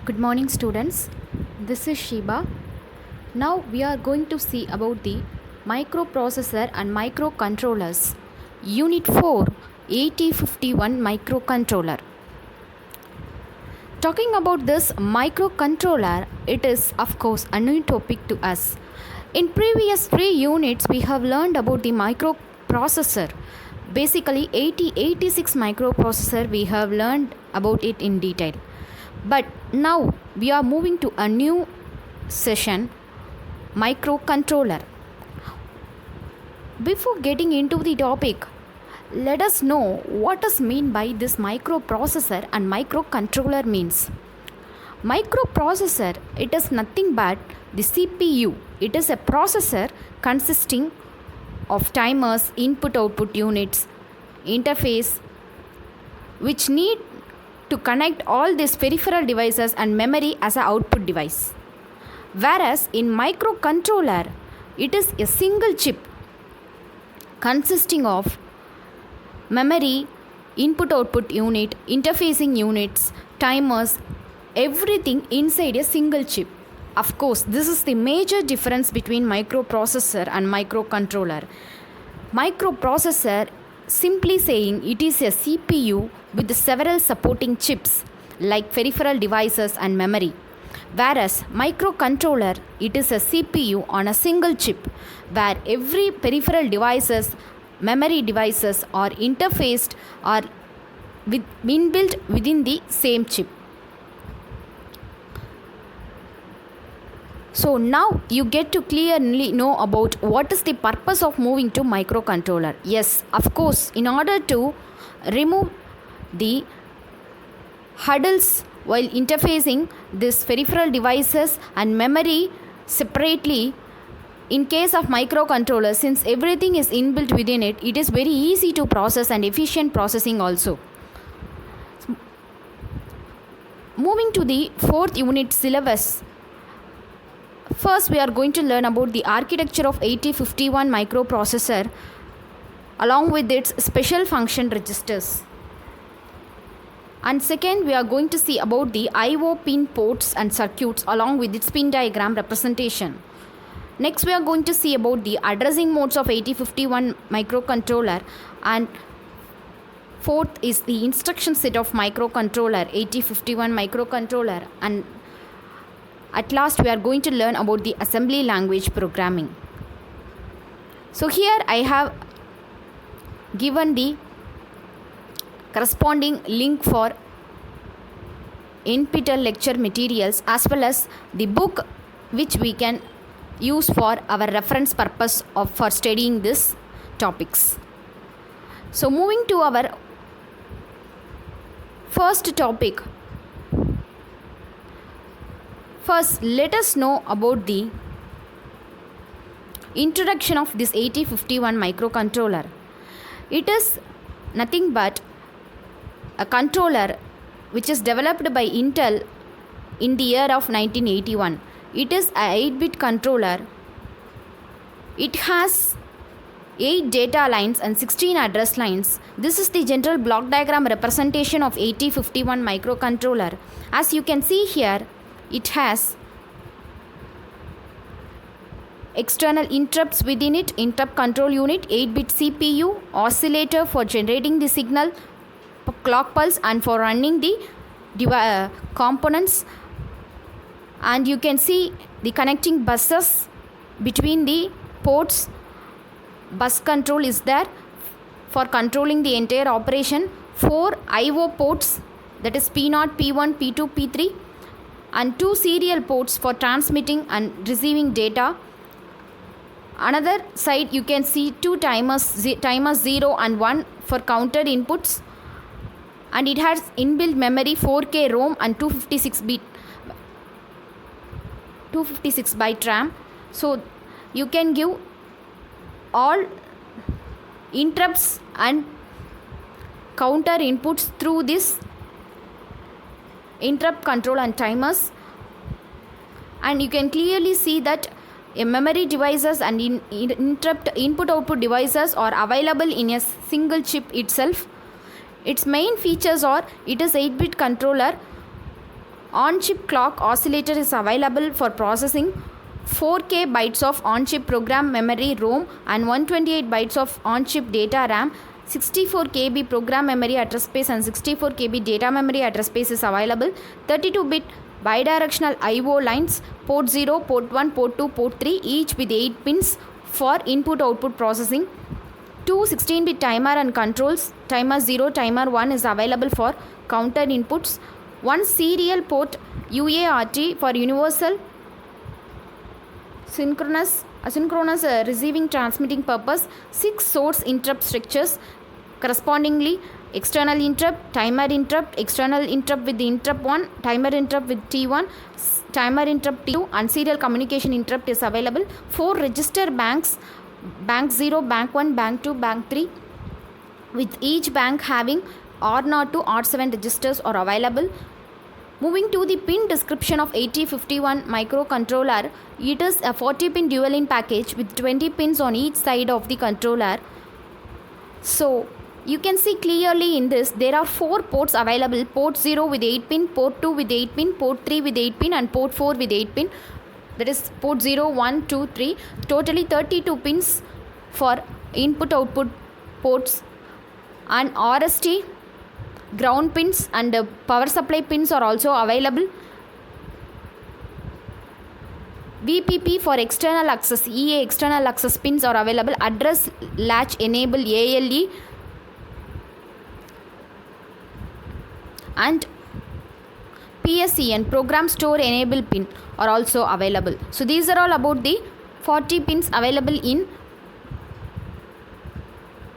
Good morning, students. This is Shiba. Now we are going to see about the microprocessor and microcontrollers. Unit 4 8051 microcontroller. Talking about this microcontroller, it is of course a new topic to us. In previous 3 units, we have learned about the microprocessor. Basically, 8086 microprocessor, we have learned about it in detail. But now we are moving to a new session, microcontroller. Before getting into the topic, let us know what is meant by this microprocessor and microcontroller means. Microprocessor, it is nothing but the CPU. It is a processor consisting of timers, input output units, interface, which need to connect all these peripheral devices and memory as an output device. Whereas in microcontroller, it is a single chip consisting of memory, input output unit, interfacing units, timers, everything inside a single chip. Of course, this is the major difference between microprocessor and microcontroller. Microprocessor, simply saying, it is a CPU with several supporting chips like peripheral devices and memory. Whereas microcontroller, it is a CPU on a single chip where every peripheral devices, memory devices are interfaced or inbuilt within the same chip. So now you get to clearly know about what is the purpose of moving to microcontroller. Yes, of course, in order to remove the hurdles while interfacing these peripheral devices and memory separately, in case of microcontroller, since everything is inbuilt within it, it is very easy to process and efficient processing also. Moving to the 4th unit syllabus. First, we are going to learn about the architecture of 8051 microprocessor along with its special function registers. And second, we are going to see about the I/O pin ports and circuits along with its pin diagram representation. Next, we are going to see about the addressing modes of 8051 microcontroller, and fourth is the instruction set of microcontroller 8051 microcontroller, and at last we are going to learn about the assembly language programming. So here I have given the corresponding link for NPTEL lecture materials as well as the book which we can use for our reference purpose for studying these topics. So moving to our first topic. First, let us know about the introduction of this 8051 microcontroller. It is nothing but a controller which is developed by Intel in the year of 1981. It is a 8-bit controller. It has 8 data lines and 16 address lines. This is the general block diagram representation of 8051 microcontroller. As you can see here, it has external interrupts within it, interrupt control unit, 8-bit CPU, oscillator for generating the signal, clock pulse, and for running the components. And you can see the connecting buses between the ports. Bus control is there for controlling the entire operation. 4 I/O ports, that is P0, P1, P2, P3, and 2 serial ports for transmitting and receiving data. Another side you can see 2 timers 0 and 1 for counter inputs, and it has inbuilt memory 4K ROM and 256 byte RAM. So you can give all interrupts and counter inputs through this interrupt control and timers, and you can clearly see that a memory devices and interrupt input output devices are available in a single chip itself. Its main features are, it is 8-bit controller On-chip clock oscillator is available for processing 4K bytes of on-chip program memory ROM and 128 bytes of on-chip data RAM. 64 KB program memory address space and 64 KB data memory address space is available. 32-bit bidirectional I/O lines, port 0, port 1, port 2, port 3, each with 8 pins for input-output processing. 2 16-bit timer and controls, timer 0, timer 1 is available for counter inputs. 1 serial port UART for universal synchronous asynchronous receiving transmitting purpose. 6 source interrupt structures, correspondingly external interrupt, timer interrupt, external interrupt with the interrupt 1, timer interrupt with T1, timer interrupt T2 and serial communication interrupt is available. 4 register banks, bank 0, bank 1, bank 2, bank 3, with each bank having R0 to R7 registers are available. Moving to the pin description of 8051 microcontroller, it is a 40-pin dual-in package with 20 pins on each side of the controller. So you can see clearly in this there are 4 ports available: port 0 with 8 pin, port 2 with 8 pin, port 3 with 8 pin and port 4 with 8 pin. That is port 0, 1, 2, 3. Totally 32 pins for input output ports, and RST ground pins and power supply pins are also available. VPP for external access, EA external access pins are available. Address latch enable ALE and PSEN program store enable pin are also available. So these are all about the 40 pins available in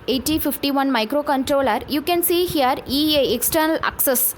8051 microcontroller. You can see here EA external access.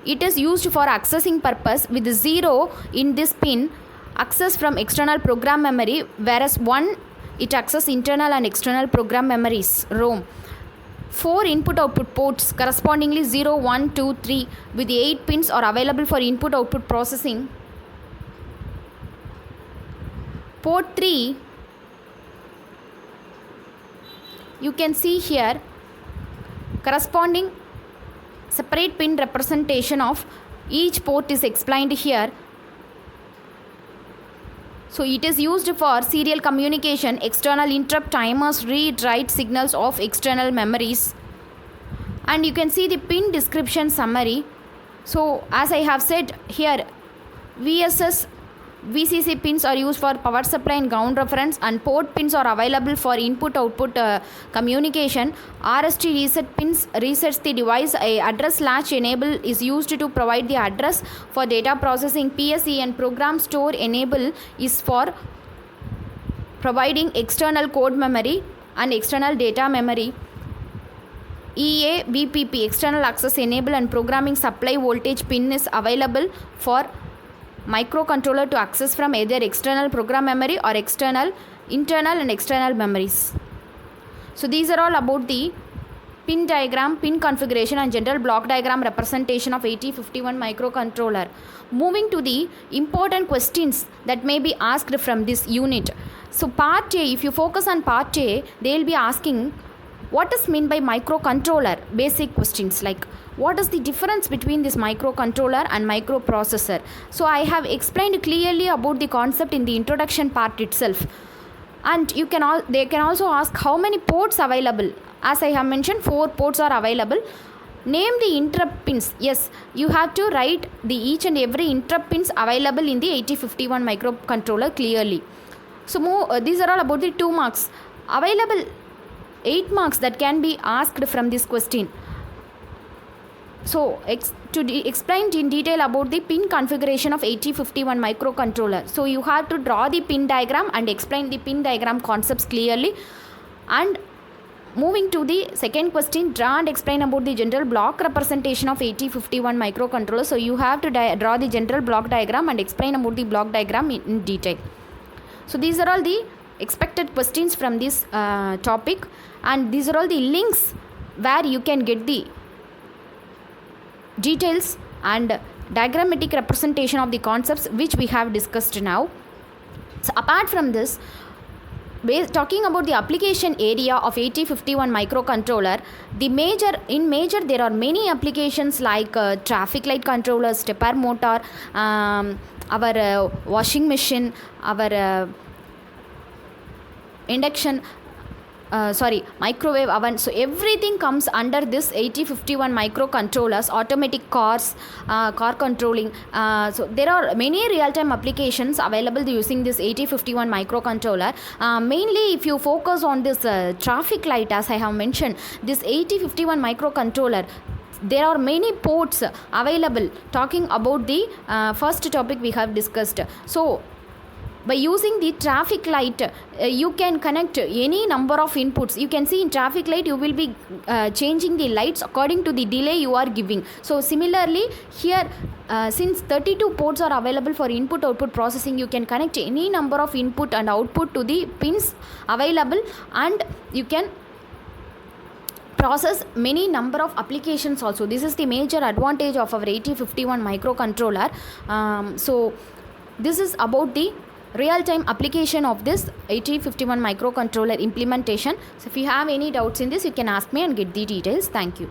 It is used for accessing purpose with 0 in this pin, access from external program memory, whereas 1 it access internal and external program memories ROM. 4 input output ports, correspondingly 0, 1, 2, 3 with 8 pins are available for input output processing. Port 3, you can see here corresponding separate pin representation of each port is explained here. So it is used for serial communication, external interrupt, timers, read write signals of external memories. And you can see the pin description summary. So as I have said here, VSS VCC pins are used for power supply and ground reference, and port pins are available for input output communication. RST reset pins resets the device. A address latch enable is used to provide the address for data processing. PSE and program store enable is for providing external code memory and external data memory. EA VPP external access enable and programming supply voltage pin is available for microcontroller to access from either external program memory or internal and external memories. So these are all about the pin diagram, pin configuration and general block diagram representation of 8051 microcontroller. Moving to the important questions that may be asked from this unit. So part A, if you focus on part A, they will be asking what is meant by microcontroller. Basic questions like what is the difference between this microcontroller and microprocessor. So I have explained clearly about the concept in the introduction part itself. And they can also ask how many ports available. As I have mentioned, 4 ports are available. Name the interrupt pins. Yes, you have to write the each and every interrupt pins available in the 8051 microcontroller clearly. So these are all about the 2 marks. Available 8 marks that can be asked from this question. So explain in detail about the pin configuration of 8051 microcontroller. So you have to draw the pin diagram and explain the pin diagram concepts clearly. And moving to the second question, draw and explain about the general block representation of 8051 microcontroller. So you have to draw the general block diagram and explain about the block diagram in detail. So these are all the expected questions from this topic, and these are all the links where you can get the details and diagrammatic representation of the concepts which we have discussed now. So apart from this, talking about the application area of 8051 microcontroller, in major there are many applications like traffic light controller, stepper motor, our washing machine, our induction microwave oven. So everything comes under this 8051 microcontrollers. Automatic cars, car controlling, so there are many real-time applications available using this 8051 microcontroller. Mainly if you focus on this traffic light, as I have mentioned, this 8051 microcontroller, there are many ports available. Talking about the first topic we have discussed, so by using the traffic light, you can connect any number of inputs. You can see in traffic light you will be changing the lights according to the delay you are giving. So similarly here, since 32 ports are available for input output processing, you can connect any number of input and output to the pins available, and you can process many number of applications also. This is the major advantage of our 8051 microcontroller. So this is about the real-time application of this 8051 microcontroller implementation. So if you have any doubts in this, you can ask me and get the details. Thank you.